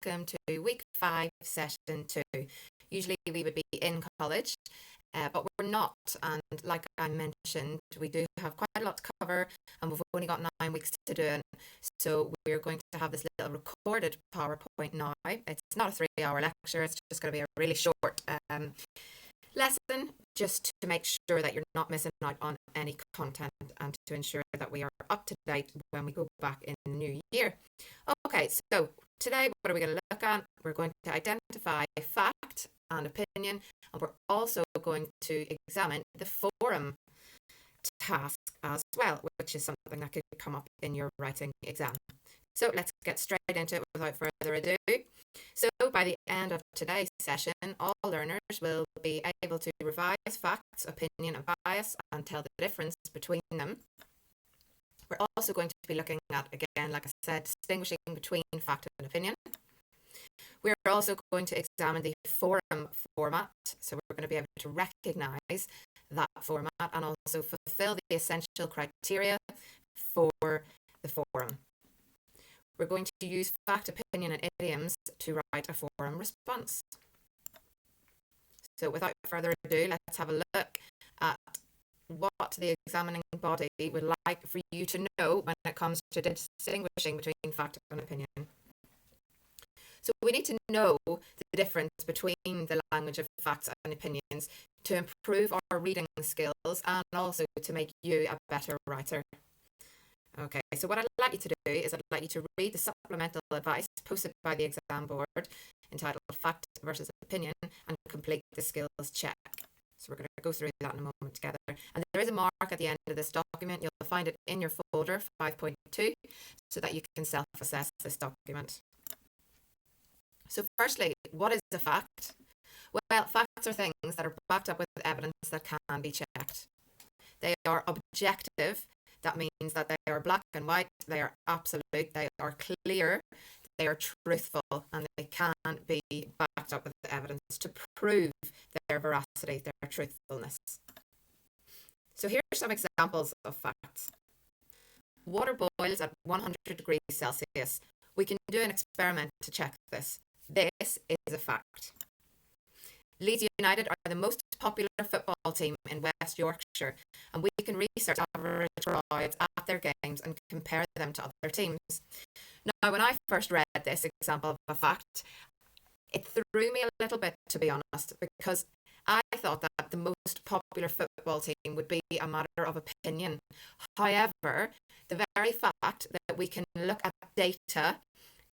welcome to week 5, session 2. Usually we would be in college, but we're not. And like I mentioned, we do have quite a lot to cover, and we've only got 9 weeks to do it. So we're going to have this little recorded PowerPoint now. It's not a 3-hour lecture, it's just going to be a really short lesson, just to make sure that you're not missing out on any content and to ensure that we are up to date when we go back in the new year. Okay, so today what are we going to look at? We're going to identify fact and opinion, and we're also going to examine the forum task as well, which is something that could come up in your writing exam. So let's get straight into it without further ado. So by the end of today's session, all learners will be able to revise facts, opinion and bias and tell the difference between them. We're also going to be looking at, again, like I said, distinguishing between fact and opinion. We're also going to examine the forum format, so we're going to be able to recognise that format and also fulfil the essential criteria for the forum. We're going to use fact, opinion and idioms to write a forum response. So without further ado, let's have a look at what the examining body would like for you to know when it comes to distinguishing between fact and opinion. So we need to know the difference between the language of facts and opinions to improve our reading skills and also to make you a better writer. Okay, so what I'd like you to do is I'd like you to read the supplemental advice posted by the exam board entitled Fact versus Opinion and complete the skills check. So we're going to go through that in a moment together. And there is a mark at the end of this document. You'll find it in your folder 5.2 so that you can self-assess this document. So firstly, what is a fact? Well, facts are things that are backed up with evidence that can be checked. They are objective. That means that they are black and white, they are absolute, they are clear, they are truthful, and they can be backed up with evidence to prove their veracity, their truthfulness. So here are some examples of facts. Water boils at 100 degrees Celsius. We can do an experiment to check this. This is a fact. Leeds United are the most popular football team in West Yorkshire, and we can research average crowds at their games and compare them to other teams. Now, when I first read this example of a fact, it threw me a little bit, to be honest, because I thought that the most popular football team would be a matter of opinion. However, the very fact that we can look at data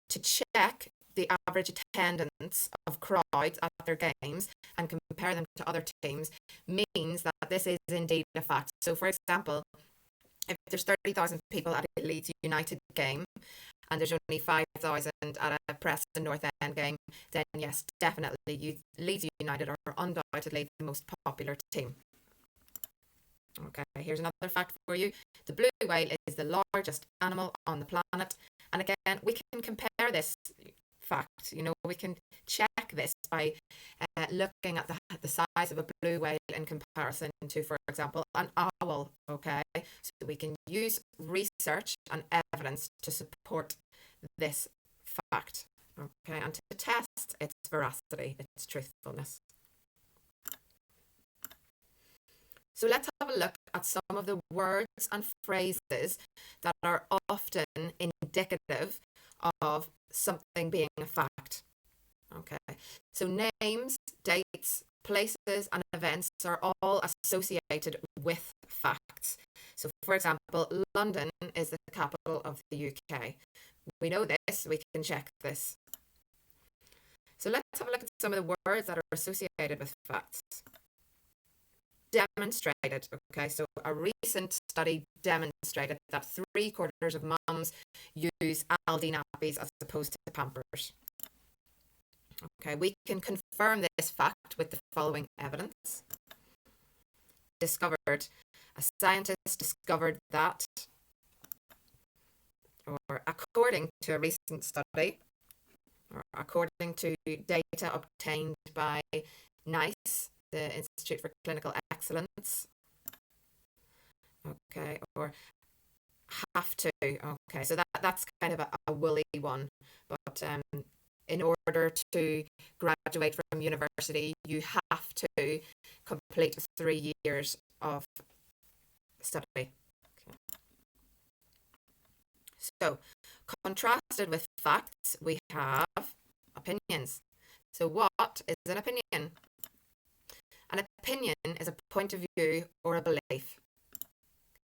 to check the average attendance of crowds at their games and compare them to other teams means that this is indeed a fact. So, for example, if there's 30,000 people at a Leeds United game and there's only 5,000 at a Preston North End game, then yes, definitely Leeds United are undoubtedly the most popular team. Okay, here's another fact for you. The blue whale is the largest animal on the planet, and again, we can compare this fact. We can check this by looking at the size of a blue whale in comparison to, for example, an owl. Okay, so we can use research and evidence to support this fact. Okay, and to test its veracity, its truthfulness. So let's have a look at some of the words and phrases that are often indicative of something being a fact. Okay, so names, dates, places and events are all associated with facts. So for example, London is the capital of the UK. We know this, we can check this. So let's have a look at some of the words that are associated with facts. Demonstrated. Okay, so a recent study demonstrated that 3/4 of mums use Aldi nappies as opposed to Pampers. Okay, we can confirm this fact with the following evidence. Discovered. A scientist discovered that, or according to a recent study, or according to data obtained by NICE, the Institute for Clinical Excellence. Okay, or have to. Okay, so that's kind of a woolly one, but in order to graduate from university, you have to complete 3 years of study. Okay. So, contrasted with facts, we have opinions. So, what is an opinion? An opinion is a point of view or a belief.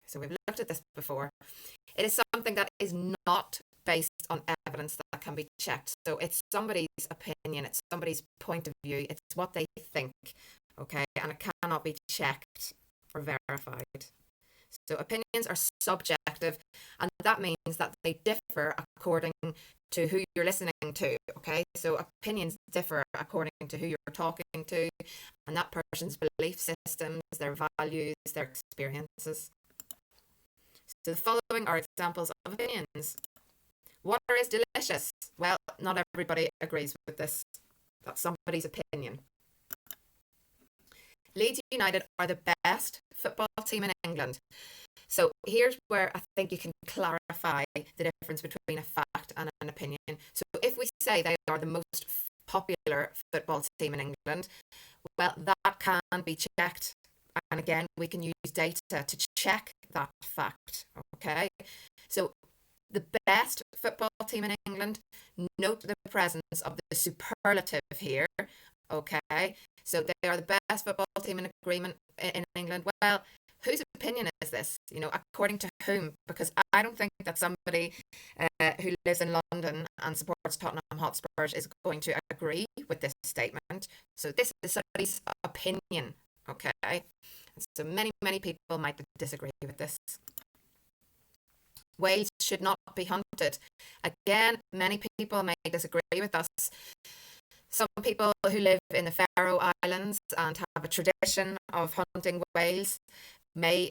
So, we've looked at this before. It is something that is not based on evidence that can be checked. So, it's somebody's opinion, it's somebody's point of view, it's what they think, okay? And it cannot be checked or verified. So opinions are subjective, and that means that they differ according to who you're listening to, okay? So opinions differ according to who you're talking to and that person's belief systems, their values, their experiences. So the following are examples of opinions. Water is delicious. Well, not everybody agrees with this. That's somebody's opinion. Leeds United are the best football team in England. So here's where I think you can clarify the difference between a fact and an opinion. So if we say they are the most popular football team in England, well, that can be checked. And again, we can use data to check that fact, okay? So the best football team in England, note the presence of the superlative here, okay? So they are the best football team in agreement in England. Well, whose opinion is this? You know, according to whom? Because I don't think that somebody who lives in London and supports Tottenham Hotspurs is going to agree with this statement. So this is somebody's opinion, okay? So many people might disagree with this. Whales should not be hunted. Again, many people may disagree with us. Some people who live in the Faroe Islands and have a tradition of hunting whales may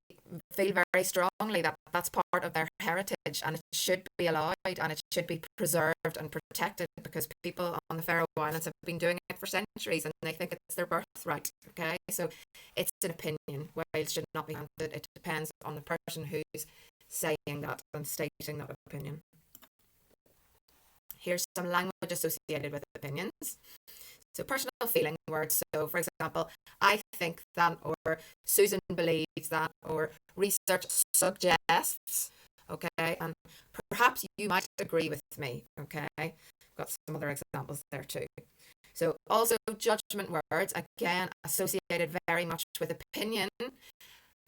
feel very strongly that that's part of their heritage and it should be allowed and it should be preserved and protected because people on the Faroe Islands have been doing it for centuries and they think it's their birthright. Okay, so it's an opinion. Whales should not be hunted. It depends on the person who's saying that and stating that opinion. Here's some language associated with opinions. So personal feeling words. So for example, I think that, or Susan believes that, or research suggests, okay, and perhaps you might agree with me, okay. Got some other examples there too. So also judgment words, again, associated very much with opinion.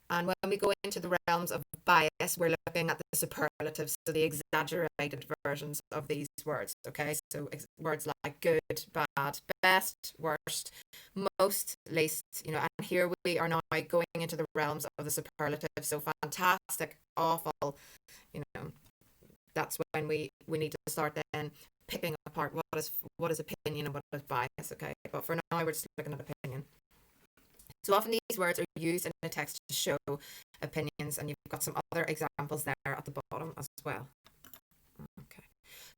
And when we go into the realms of bias, we're looking at the superlatives, so the exaggerated versions of these words, okay? So words like good, bad, best, worst, most, least, you know, and here we are now going into the realms of the superlatives, so fantastic, awful, you know, that's when we need to start then picking apart what is opinion and what is bias, okay? But for now, we're just looking at opinion. So often these words are used in a text to show opinions, and you've got some other examples there at the bottom as well. Okay,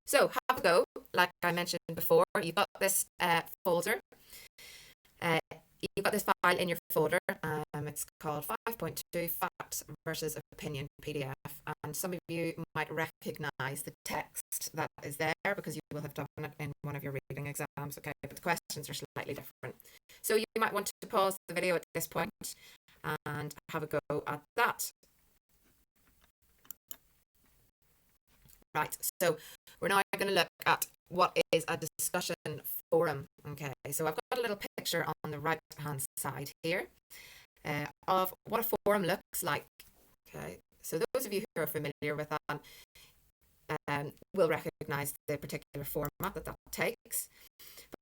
so have a go. Like I mentioned before, you've got this folder. You've got this file in your folder. It's called 5.2 Facts versus Opinion PDF. And some of you might recognize the text that is there because you will have done it in one of your reading exams, okay? But the questions are slightly different. So you might want to pause the video at this point and have a go at that. Right, so we're now going to look at what is a discussion forum. Okay, so I've got a little picture on the right hand side here of what a forum looks like. Okay, so those of you who are familiar with that will recognize the particular format that takes.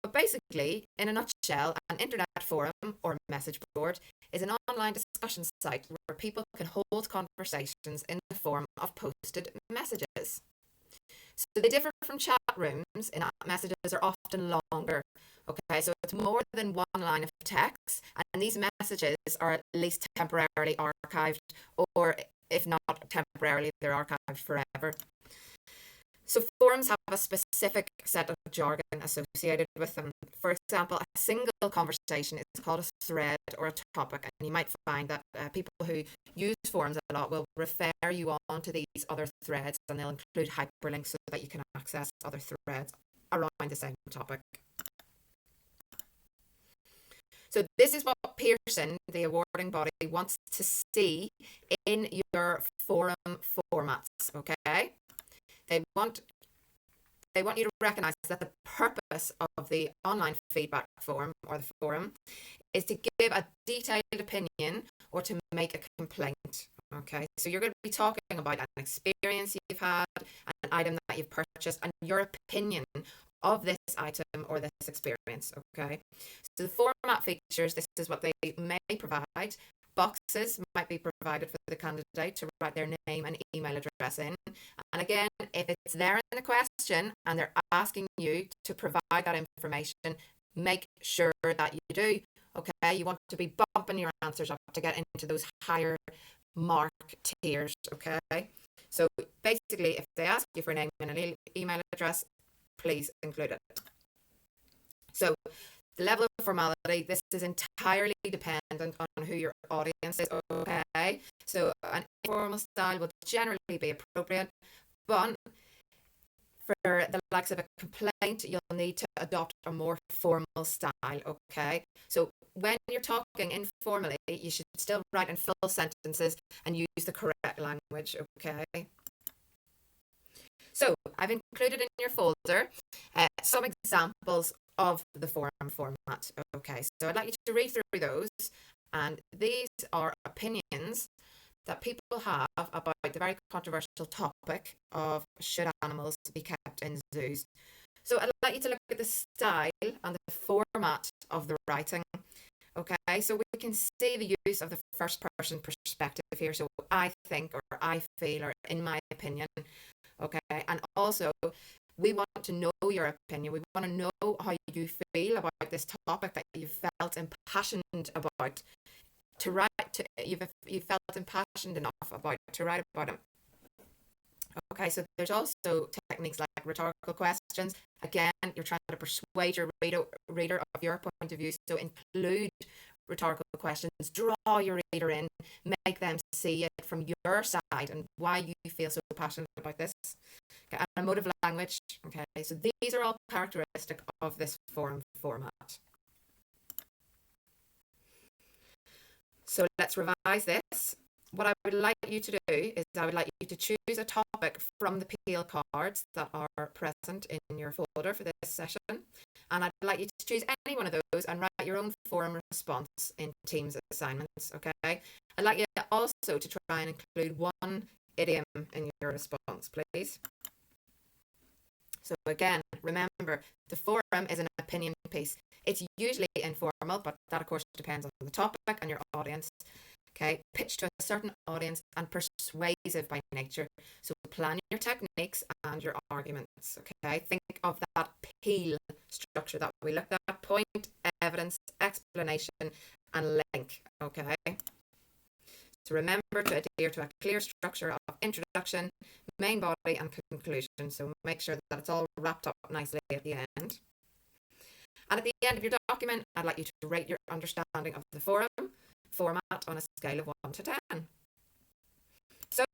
But basically, in a nutshell, an internet forum or message board is an online discussion site where people can hold conversations in the form of posted messages. So they differ from chat rooms in that messages are often longer. Okay, so it's more than one line of text, and these messages are at least temporarily archived, or if not temporarily, they're archived forever. So forums have a specific set of jargon associated with them. For example, a single conversation is called a thread or a topic, and you might find that people who use forums a lot will refer you on to these other threads, and they'll include hyperlinks so that you can access other threads around the same topic. So this is what Pearson, the awarding body, wants to see in your forum formats, okay? They want you to recognize that the purpose of the online feedback form or the forum is to give a detailed opinion or to make a complaint. Okay, so you're going to be talking about an experience you've had, an item that you've purchased, and your opinion of this item or this experience. Okay, so the format features, this is what they may provide. Boxes might be provided for the candidate to write their name and email address in. And again, if it's there in the question and they're asking you to provide that information, make sure that you do. Okay, you want to be bumping your answers up to get into those higher mark tiers. Okay, so basically, if they ask you for a name and an email address, please include it. So the level of formality, this is entirely dependent on who your audience is. Okay, so an informal style will generally be appropriate, but for the likes of a complaint, you'll need to adopt a more formal style. Okay, so when you're talking informally, you should still write in full sentences and use the correct language. Okay, so I've included in your folder some examples of the forum format. Okay, so I'd like you to read through those, and these are opinions that people have about the very controversial topic of should animals be kept in zoos. So I'd like you to look at the style and the format of the writing. Okay, so we can see the use of the first person perspective here. So I think, or I feel, or in my opinion. Okay, and also we want to know your opinion. We want to know how you feel about this topic that you felt impassioned about. To write, you felt impassioned enough about to write about it. Okay, so there's also techniques like rhetorical questions. Again, you're trying to persuade your reader of your point of view, so include rhetorical questions, draw your reader in, make them see it from your side and why you feel so passionate about this. Okay, and emotive language. Okay, so these are all characteristic of this forum format. So let's revise this. What I would like you to do is I would like you to choose a topic from the peel cards that are present in your folder for this session. And I'd like you to choose any one of those and write your own forum response in Teams assignments, okay? I'd like you also to try and include one idiom in your response, please. So again, remember, the forum is an opinion piece. It's usually informal, but that of course depends on the topic and your audience. Okay, pitch to a certain audience and persuasive by nature. So plan your techniques and your arguments. Okay, think of that peel structure that we looked at: point, evidence, explanation, and link. Okay, so remember to adhere to a clear structure of introduction, main body, and conclusion. So make sure that it's all wrapped up nicely at the end. And at the end of your document, I'd like you to rate your understanding of the forum format on a scale of 1 to 10. So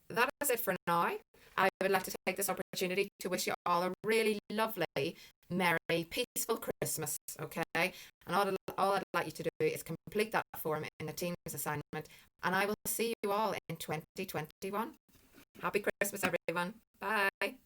that is it for now. I would like to take this opportunity to wish you all a really lovely, merry, peaceful Christmas, okay? And all I'd like you to do is complete that form in the Teams assignment, and I will see you all in 2021. Happy Christmas, everyone. Bye.